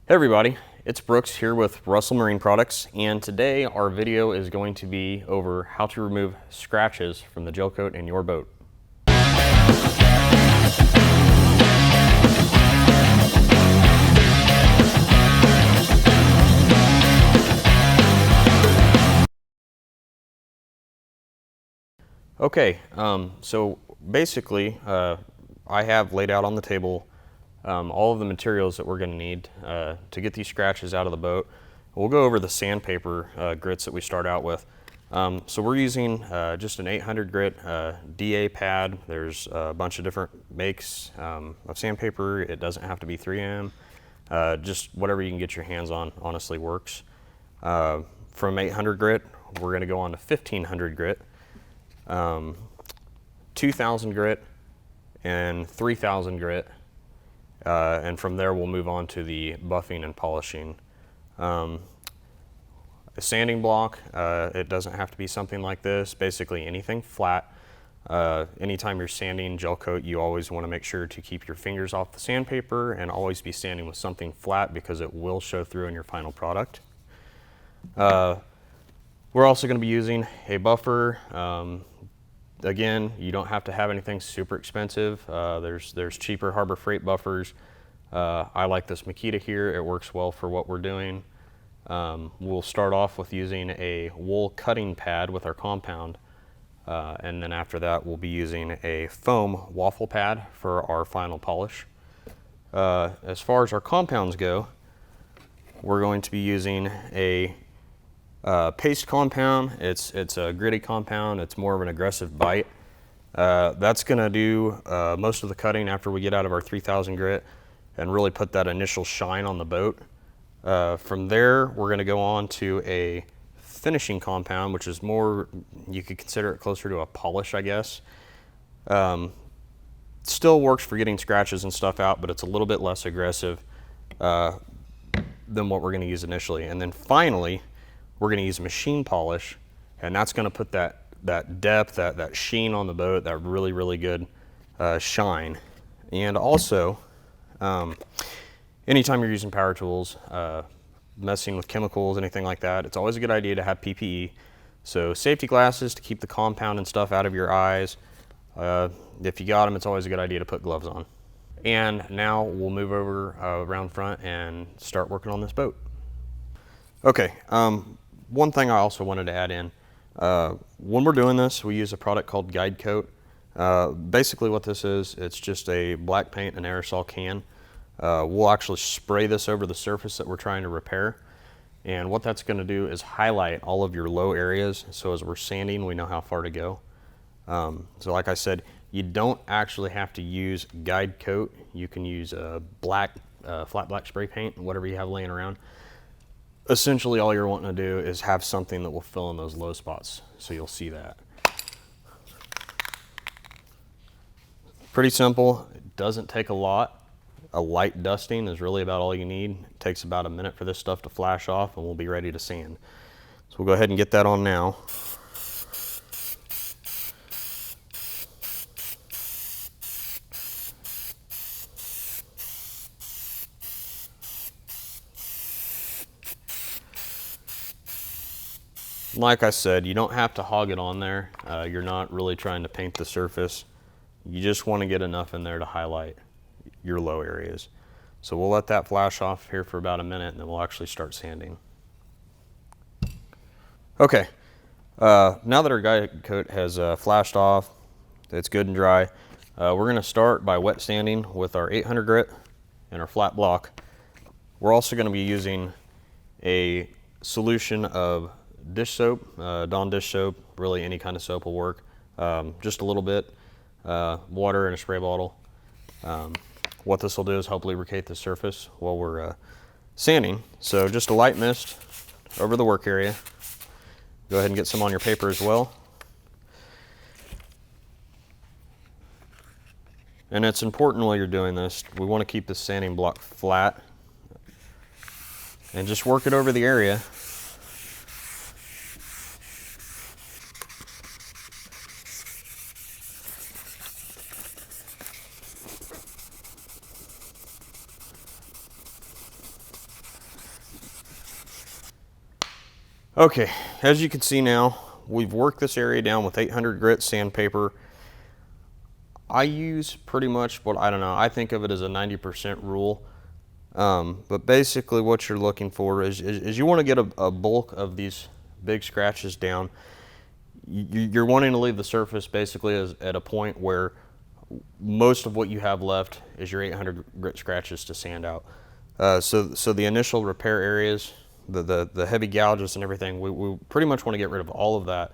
Hey everybody, it's Brooks here with Russell Marine Products, and today our video is going to be over how to remove scratches from the gel coat in your boat. Okay, so basically I have laid out on the table all of the materials that we're going to need to get these scratches out of the boat. We'll go over the sandpaper grits that we start out with. So we're using just an 800 grit DA pad. There's a bunch of different makes of sandpaper. It doesn't have to be 3M. Just whatever you can get your hands on honestly works. From 800 grit, we're going to go on to 1500 grit, 2000 grit, and 3000 grit. And from there we'll move on to the buffing and polishing. A sanding block, it doesn't have to be something like this, basically anything flat. Anytime you're sanding gel coat, you always want to make sure to keep your fingers off the sandpaper and always be sanding with something flat because it will show through in your final product. We're also going to be using a buffer. Again, you don't have to have anything super expensive. There's cheaper Harbor Freight buffers. I like this Makita here. It works well for what we're doing. We'll start off with using a wool cutting pad with our compound. And then after that, we'll be using a foam waffle pad for our final polish. As far as our compounds go, we're going to be using a paste compound. It's a gritty compound. It's more of an aggressive bite. That's going to do most of the cutting after we get out of our 3000 grit and really put that initial shine on the boat. From there, we're going to go on to a finishing compound, which is more, you could consider it closer to a polish, I guess. Still works for getting scratches and stuff out, but it's a little bit less aggressive than what we're going to use initially. And then finally, we're going to use machine polish, and that's going to put that depth, that sheen on the boat, that really good shine. And also, anytime you're using power tools, messing with chemicals, anything like that, it's always a good idea to have PPE. So safety glasses to keep the compound and stuff out of your eyes. If you got them, it's always a good idea to put gloves on. And now we'll move over around front and start working on this boat. Okay. One thing I also wanted to add in, when we're doing this, we use a product called Guide Coat. Basically what this is, it's just a black paint and aerosol can. We'll actually spray this over the surface that we're trying to repair. And what that's going to do is highlight all of your low areas. So as we're sanding, we know how far to go. So like I said, you don't actually have to use Guide Coat. You can use flat black spray paint, whatever you have laying around. Essentially all you're wanting to do is have something that will fill in those low spots, so you'll see that. Pretty simple, it doesn't take a lot. A light dusting is really about all you need. It takes about a minute for this stuff to flash off and we'll be ready to sand. So we'll go ahead and get that on now. Like I said, you don't have to hog it on there. You're not really trying to paint the surface. You just want to get enough in there to highlight your low areas. So we'll let that flash off here for about a minute and then we'll actually start sanding. Okay, now that our Guide Coat has flashed off, it's good and dry, we're going to start by wet sanding with our 800 grit and our flat block. We're also going to be using a solution of dish soap, Dawn dish soap, really any kind of soap will work. Just a little bit, water in a spray bottle. What this will do is help lubricate the surface while we're sanding. So just a light mist over the work area. Go ahead and get some on your paper as well. And it's important while you're doing this, we want to keep the sanding block flat and just work it over the area. Okay, as you can see now, we've worked this area down with 800 grit sandpaper. I use pretty much what, I don't know, I think of it as a 90% rule. But basically what you're looking for is you want to get a bulk of these big scratches down. You're wanting to leave the surface basically at a point where most of what you have left is your 800 grit scratches to sand out. So the initial repair areas, the heavy gouges and everything, we pretty much want to get rid of all of that.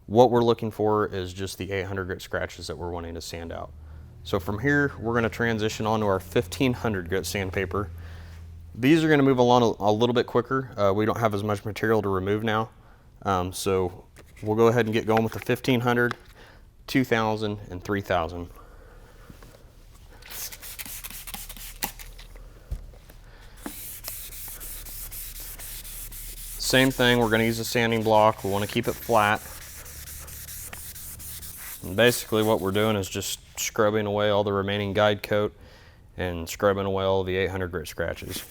What we're looking for is just the 800 grit scratches that we're wanting to sand out. So from here, we're going to transition onto our 1500 grit sandpaper. These are going to move along a little bit quicker. We don't have as much material to remove now. So we'll go ahead and get going with the 1500, 2000, and 3000. Same thing, we're going to use a sanding block. We want to keep it flat. And basically what we're doing is just scrubbing away all the remaining guide coat and scrubbing away all the 800 grit scratches.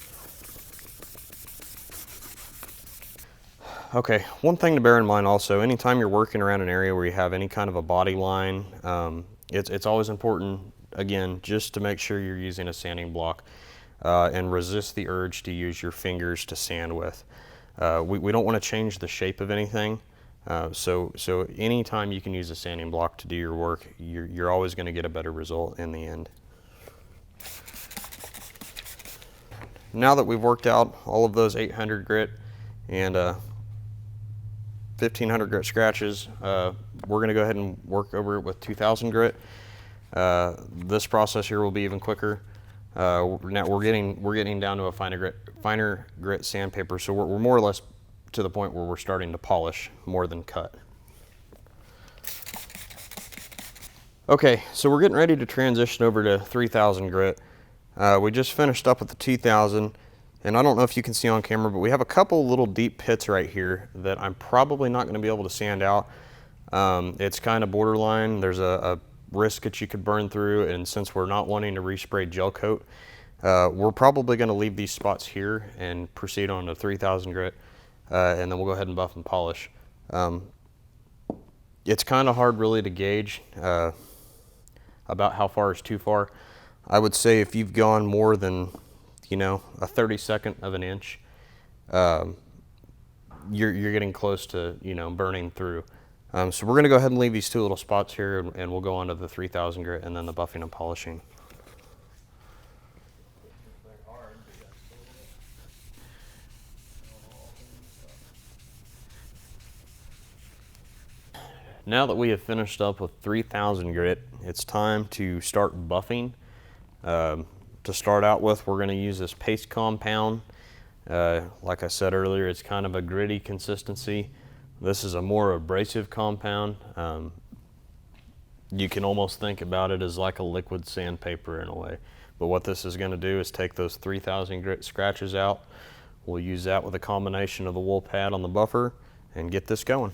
Okay, one thing to bear in mind also, anytime you're working around an area where you have any kind of a body line, it's always important, again, just to make sure you're using a sanding block and resist the urge to use your fingers to sand with. We don't want to change the shape of anything. So anytime you can use a sanding block to do your work, you're always going to get a better result in the end. Now that we've worked out all of those 800 grit and 1500 grit scratches, we're going to go ahead and work over it with 2000 grit. This process here will be even quicker. Now we're getting down to a finer grit sandpaper, so we're more or less to the point where we're starting to polish more than cut. Okay, so we're getting ready to transition over to 3000 grit. We just finished up with the 2000, and I don't know if you can see on camera, but we have a couple little deep pits right here that I'm probably not going to be able to sand out. It's kind of borderline. There's a risk that you could burn through, and since we're not wanting to respray gel coat, we're probably going to leave these spots here and proceed on to 3000 grit, and then we'll go ahead and buff and polish. It's kind of hard really to gauge about how far is too far. I would say if you've gone more than, you know, a 32nd of an inch, you're getting close to, you know, burning through. So we're going to go ahead and leave these two little spots here, and we'll go on to the 3000 grit and then the buffing and polishing. Now that we have finished up with 3000 grit, it's time to start buffing. To start out with, we're going to use this paste compound. Like I said earlier, it's kind of a gritty consistency. This is a more abrasive compound. You can almost think about it as like a liquid sandpaper in a way. But what this is going to do is take those 3000 grit scratches out. We'll use that with a combination of the wool pad on the buffer and get this going.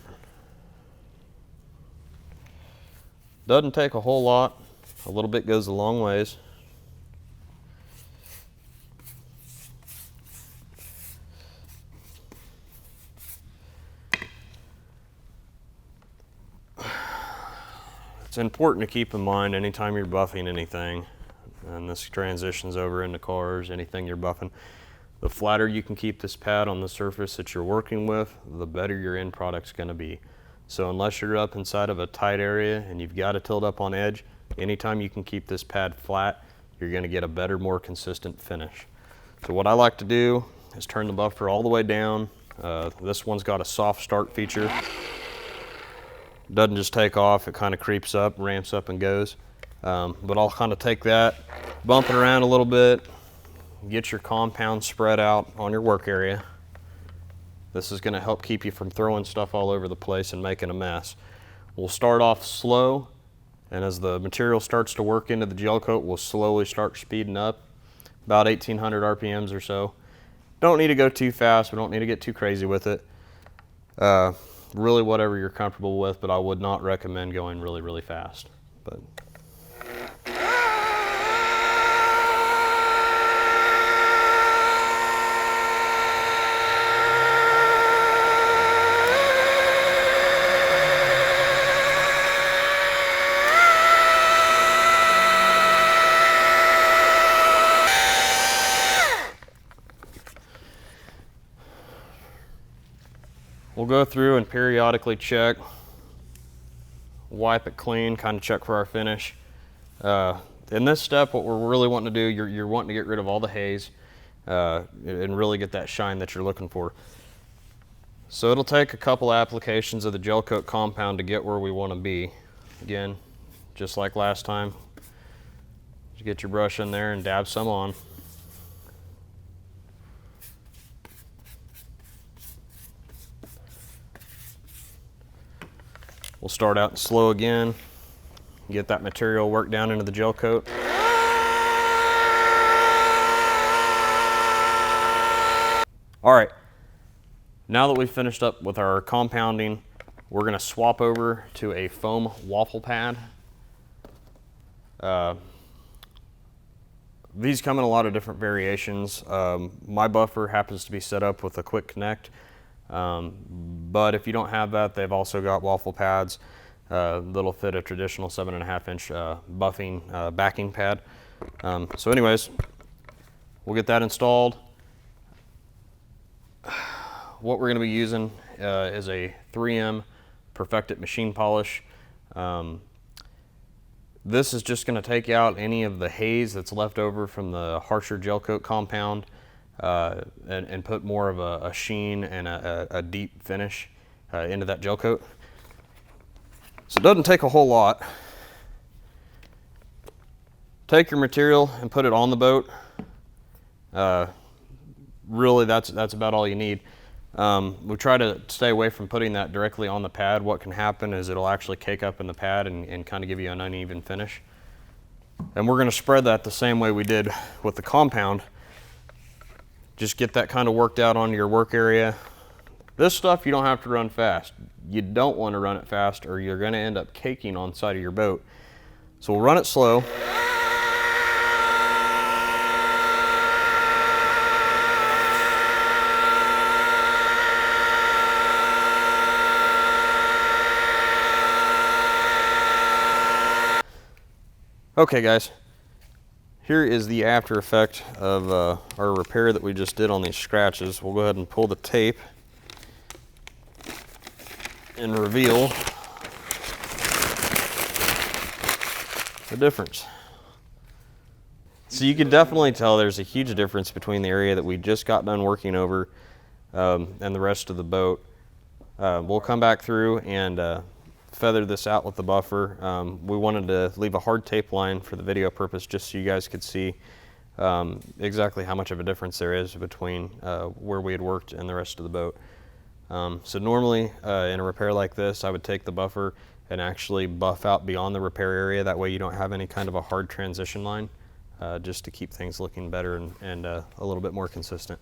Doesn't take a whole lot. A little bit goes a long ways. It's important to keep in mind anytime you're buffing anything, and this transitions over into cars, anything you're buffing, the flatter you can keep this pad on the surface that you're working with, the better your end product's going to be. So unless you're up inside of a tight area and you've got it tilled up on edge, anytime you can keep this pad flat, you're going to get a better, more consistent finish. So what I like to do is turn the buffer all the way down. This one's got a soft start feature. Doesn't just take off, it kind of creeps up, ramps up and goes. But I'll kind of take that, bump it around a little bit, get your compound spread out on your work area. This is going to help keep you from throwing stuff all over the place and making a mess. We'll start off slow, and as the material starts to work into the gel coat, we'll slowly start speeding up, about 1800 RPMs or so. Don't need to go too fast, we don't need to get too crazy with it. Really whatever you're comfortable with, but I would not recommend going really, really fast. But We'll go through and periodically check, wipe it clean, kind of check for our finish. In this step, what we're really wanting to do, you're wanting to get rid of all the haze and really get that shine that you're looking for. So it'll take a couple applications of the gel coat compound to get where we want to be. Again, just like last time, you get your brush in there and dab some on. We'll start out slow again, get that material worked down into the gel coat. All right, now that we've finished up with our compounding, we're gonna swap over to a foam waffle pad. These come in a lot of different variations. My buffer happens to be set up with a quick connect, but if you don't have that, they've also got waffle pads that'll fit a traditional 7.5 inch buffing backing pad. So anyways, we'll get that installed. What we're going to be using is a 3M Perfected machine polish. This is just going to take out any of the haze that's left over from the harsher gel coat compound and put more of a sheen and a deep finish into that gel coat. So it doesn't take a whole lot. Take your material and put it on the boat. Really, that's about all you need. We try to stay away from putting that directly on the pad. What can happen is it'll actually cake up in the pad and kind of give you an uneven finish. And we're going to spread that the same way we did with the compound. Just get that kind of worked out onto your work area. This stuff you don't have to run fast. You don't want to run it fast or you're going to end up caking on the side of your boat. So we'll run it slow. Okay guys, here is the after effect of our repair that we just did on these scratches. We'll go ahead and pull the tape and reveal the difference. So you can definitely tell there's a huge difference between the area that we just got done working over and the rest of the boat. We'll come back through and feather this out with the buffer. We wanted to leave a hard tape line for the video purpose just so you guys could see exactly how much of a difference there is between where we had worked and the rest of the boat. So normally in a repair like this, I would take the buffer and actually buff out beyond the repair area. That way you don't have any kind of a hard transition line just to keep things looking better and a little bit more consistent.